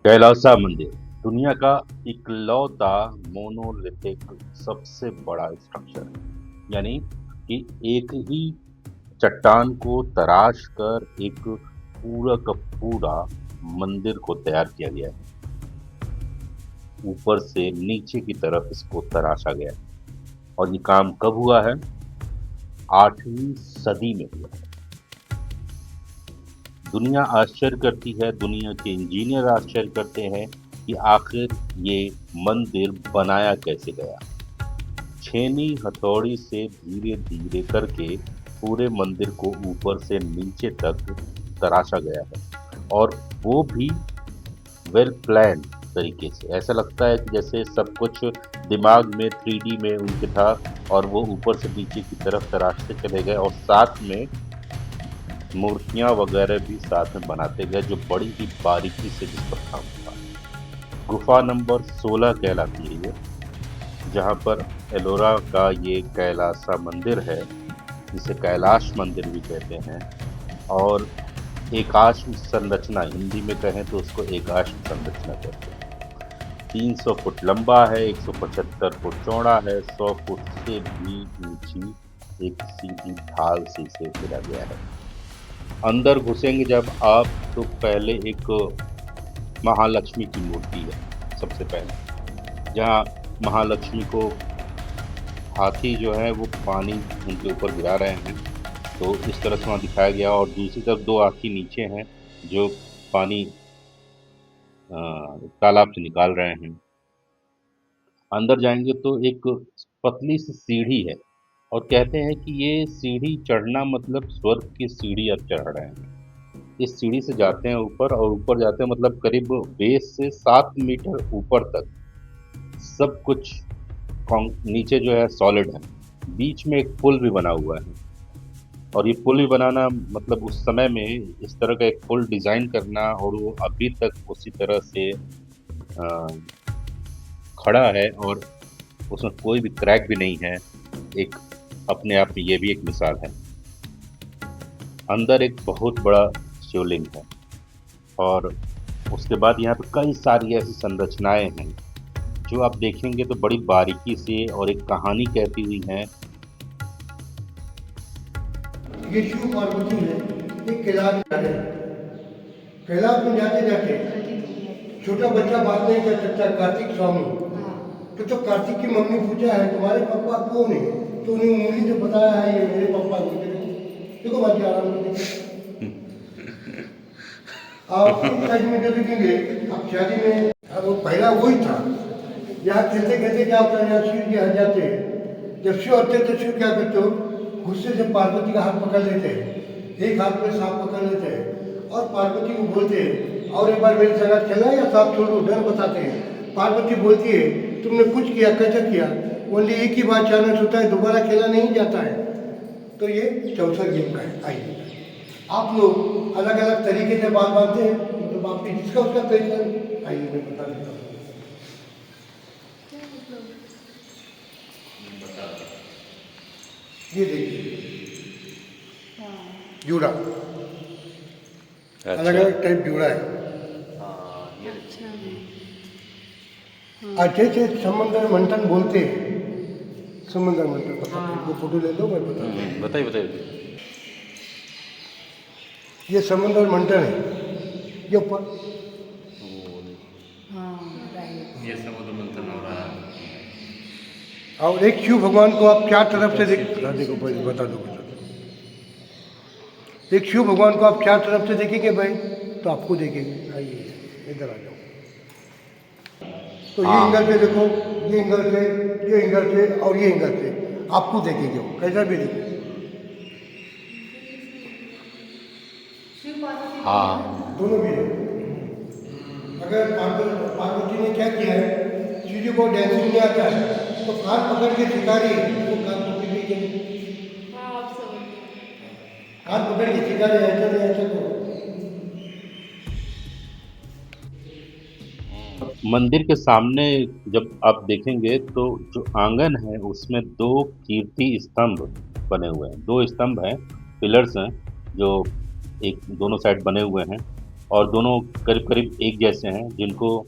कैलासा मंदिर दुनिया का इकलौता मोनोलिथिक सबसे बड़ा स्ट्रक्चर है। यानी कि एक ही चट्टान को तराश कर एक पूरा का पूरा मंदिर को तैयार किया गया है। ऊपर से नीचे की तरफ इसको तराशा गया है और ये काम कब हुआ है? 8वीं सदी में हुआ है। दुनिया आश्चर्य करती है, दुनिया के इंजीनियर आश्चर्य करते हैं कि आखिर ये मंदिर बनाया कैसे गया। छेनी हथौड़ी से धीरे धीरे करके पूरे मंदिर को ऊपर से नीचे तक तराशा गया है और वो भी वेल प्लान तरीके से। ऐसा लगता है कि जैसे सब कुछ दिमाग में 3D में उनके था और वो ऊपर से नीचे की तरफ तराशते चले गए और साथ में मूर्तियां वगैरह भी साथ में बनाते गए जो बड़ी ही बारीकी से जिस पर काम हुआ। गुफा नंबर 16 कहलाती है ये, जहाँ पर एलोरा का ये कैलासा मंदिर है, जिसे कैलाश मंदिर भी कहते हैं। और एकाश संरचना, हिंदी में कहें तो उसको एकाश संरचना कहते हैं। 300 फुट लंबा है, 175 फुट चौड़ा है, 100 फुट से भी ऊंची एक सीधी ढाल से इसे घेरा गया है। अंदर घुसेंगे जब आप तो पहले एक महालक्ष्मी की मूर्ति है सबसे पहले, जहाँ महालक्ष्मी को हाथी जो है वो पानी उनके ऊपर गिरा रहे हैं, तो इस तरह से वहाँ दिखाया गया। और दूसरी तरफ दो हाथी नीचे हैं जो पानी तालाब से निकाल रहे हैं। अंदर जाएंगे तो एक पतली सी सीढ़ी है और कहते हैं कि ये सीढ़ी चढ़ना मतलब स्वर्ग की सीढ़ी आप चढ़ रहे हैं। इस सीढ़ी से जाते हैं ऊपर और ऊपर जाते हैं मतलब करीब बेस से 7 मीटर ऊपर तक सब कुछ नीचे जो है सॉलिड है। बीच में एक पुल भी बना हुआ है और ये पुल भी बनाना मतलब उस समय में इस तरह का एक पुल डिजाइन करना और वो अभी तक उसी तरह से खड़ा है और उसमें कोई भी क्रैक भी नहीं है, एक अपने आप में ये भी एक मिसाल है। अंदर एक बहुत बड़ा शिवलिंग है और उसके बाद यहाँ पे कई सारी ऐसी संरचनाएं हैं जो आप देखेंगे तो बड़ी बारीकी से और एक कहानी कहती हुई हैं। ये शिव पार्वती है, एक कैलाश है। कैलाश में जाते जाते छोटा बच्चा बात नहीं कर सकता, कार्तिक स्वामी। तो जो कार्तिक की मम्मी पूछा है तुम्हारे पापा कौन है, तो उन्हें उंगली से बताया है ये मेरे पापा हैं। देखो बाकी आराम से देखो, आप इस साइड में जो देखेंगे आप शादी में, अब वो पहला वही था। यहाँ खेलते खेलते क्या होता है, यहाँ शिव जी हट जाते हैं। जब शिव हटते तो शिव क्या करते हो, गुस्से से पार्वती का हाथ पकड़ लेते हैं, एक हाथ में सांप पकड़ लेते हैं और पार्वती को बोलते हैं और एक बार मेरे संग खेलना या सांप छोड़ो, डर बताते हैं। पार्वती बोलती है तुमने कुछ किया, कैसा किया, ओनली एक ही बार चांस होता है, दोबारा खेला नहीं जाता है। तो ये चौथा गेम का है। आइए आप लोग अलग अलग तरीके से बात बांधते हैं, मतलब आपकी जिसका उसका तरीका। आइए मैं बता देता हूँ। ये देखिए जूड़ा, अलग अलग टाइप जूड़ा है। अच्छे से समंदर मंथन बोलते हैं, समंदर मंथन पता है, इनको फोटो ले लो, मैं बता बताइए बताइए। ये समंदर मंथन है, ये ऊपर ये समुद्र मंथन हो रहा है। और एक शिव भगवान को आप चार तरफ से देखो भाई, बता दो बता दो। एक शिव भगवान को आप चार तरफ से देखेंगे भाई तो आपको देखेंगे। आइए इधर आ जाओ, तो ये एंगल से देखो, ये एंगल से, ये एंगल से और ये एंगल से आपको देखेंगे, वो कैसा भी देखेंगे। हाँ, दोनों भी है। अगर पार्वती ने क्या किया है, शिव जी को डांसिंग नहीं आता है तो कान पकड़ के सिखा रही है, वो कान पकड़ के कान पकड़ के सिखा रही है, ऐसा नहीं ऐसा करो। मंदिर के सामने जब आप देखेंगे तो जो आंगन है उसमें दो कीर्ति स्तंभ बने हुए हैं। दो स्तंभ हैं, पिलर्स हैं जो एक दोनों साइड बने हुए हैं और दोनों करीब-करीब एक जैसे हैं, जिनको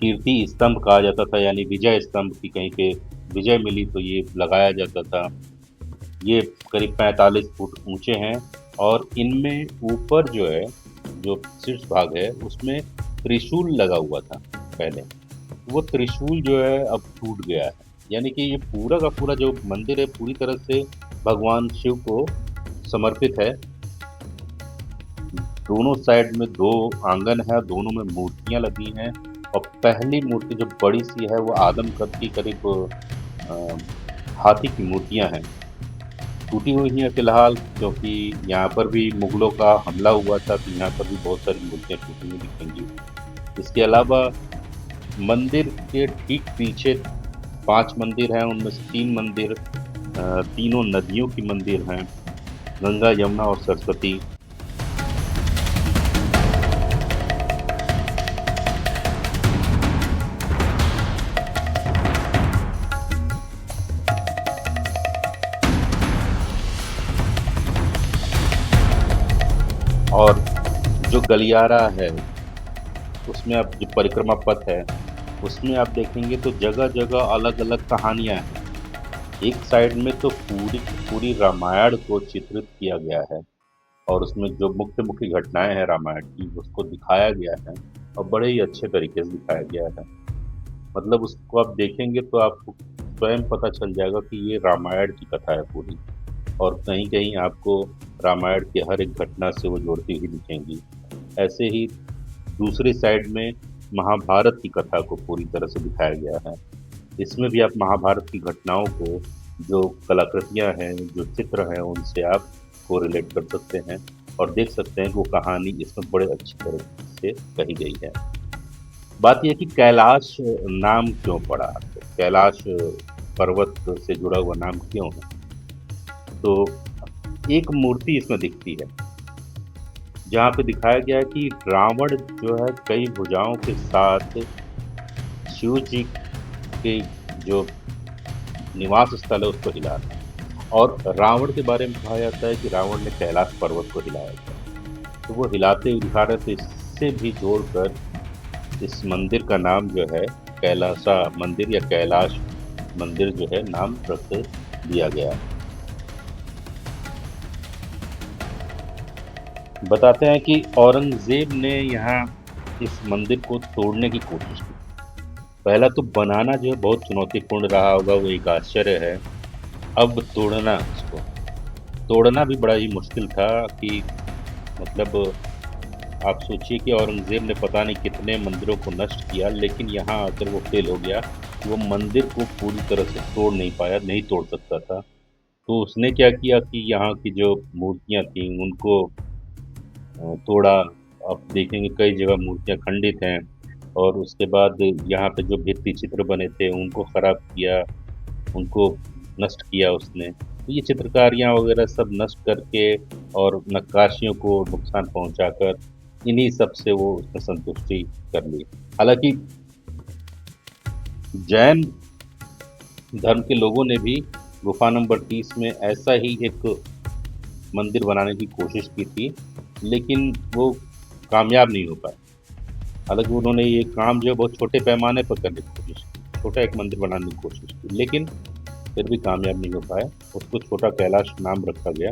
कीर्ति स्तंभ कहा जाता था, यानी विजय स्तंभ की कहीं पे विजय मिली तो ये लगाया जाता था। ये करीब 45 फुट ऊँचे हैं और इनमें ऊपर जो है, जो शीर्ष भाग है, उसमें त्रिशूल लगा हुआ था पहले। वो त्रिशूल जो है अब टूट गया है। यानी कि ये पूरा का पूरा जो मंदिर है पूरी तरह से भगवान शिव को समर्पित है। दोनों साइड में 2 आंगन है, दोनों में मूर्तियाँ लगी हैं और पहली मूर्ति जो बड़ी-सी है वो आदम कद की करीब अ, हाथी की मूर्तियाँ हैं। टूटी हुई हैं फिलहाल, क्योंकि यहाँ पर भी मुगलों का हमला हुआ था, तो यहाँ पर भी बहुत सारी मूर्तियाँ टूटी हुई दिखेंगी। इसके अलावा मंदिर के ठीक पीछे 5 मंदिर हैं, उनमें से 3 मंदिर तीनों नदियों की मंदिर हैं, गंगा, यमुना और सरस्वती। और जो गलियारा है, उसमें आप जो परिक्रमा पथ है, उसमें आप देखेंगे तो जगह-जगह अलग-अलग कहानियाँ हैं। एक साइड में तो पूरी की पूरी रामायण को चित्रित किया गया है और उसमें जो मुख्य-मुख्य घटनाएँ हैं रामायण की, उसको दिखाया गया है और बड़े ही अच्छे तरीके से दिखाया गया है। मतलब उसको आप देखेंगे तो आपको स्वयं पता चल जाएगा कि ये रामायण की कथा है पूरी और कहीं-कहीं आपको रामायण की हर एक घटना से वो जुड़ती हुई दिखेंगी। ऐसे ही दूसरी साइड में महाभारत की कथा को पूरी तरह से दिखाया गया है। इसमें भी आप महाभारत की घटनाओं को जो कलाकृतियाँ हैं, जो चित्र हैं, उनसे आप कोरिलेट कर सकते हैं और देख सकते हैं कि वो कहानी इसमें बड़े अच्छी तरह से कही गई है। बात ये है कि कैलाश नाम क्यों पड़ा? तो कैलाश पर्वत से जुड़ा हुआ नाम क्यों है? तो एक मूर्ति इसमें दिखती है, जहाँ पे दिखाया गया है कि रावण जो है कई भुजाओं के साथ शिव जी के जो निवास स्थल है उसको हिला रहा है और रावण के बारे में कहा जाता है कि रावण ने कैलाश पर्वत को हिलाया था। तो वो हिलाते हुए दिखा रहे थे, इससे भी जोड़कर इस मंदिर का नाम जो है कैलासा मंदिर या कैलाश मंदिर जो है नाम रख दिया गया है। बताते हैं कि औरंगज़ेब ने यहाँ इस मंदिर को तोड़ने की कोशिश की। पहला तो बनाना जो है बहुत चुनौतीपूर्ण रहा होगा, वो एक आश्चर्य है। अब तोड़ना उसको, तोड़ना भी बड़ा ही मुश्किल था कि मतलब आप सोचिए कि औरंगज़ेब ने पता नहीं कितने मंदिरों को नष्ट किया, लेकिन यहाँ आकर वो फ़ेल हो गया। वो मंदिर को पूरी तरह से तोड़ नहीं पाया, नहीं तोड़ सकता था। तो उसने क्या किया कि यहाँ की जो मूर्तियाँ थीं उनको तोड़ा। आप देखेंगे कई जगह मूर्तियाँ खंडित हैं और उसके बाद यहाँ पे जो भित्ति चित्र बने थे उनको ख़राब किया, उनको नष्ट किया उसने। तो ये चित्रकारियाँ वग़ैरह सब नष्ट करके और नक्काशियों को नुकसान पहुँचाकर इन्हीं सब से वो उसने संतुष्टि कर ली। हालाँकि जैन धर्म के लोगों ने भी गुफ़ा नंबर 30 में ऐसा ही एक मंदिर बनाने की कोशिश की थी, लेकिन वो कामयाब नहीं हो पाए। हालाँकि उन्होंने ये काम जो है बहुत छोटे पैमाने पर करने की कोशिश की, छोटा एक मंदिर बनाने की कोशिश की, लेकिन फिर भी कामयाब नहीं हो पाया। उसको छोटा कैलाश नाम रखा गया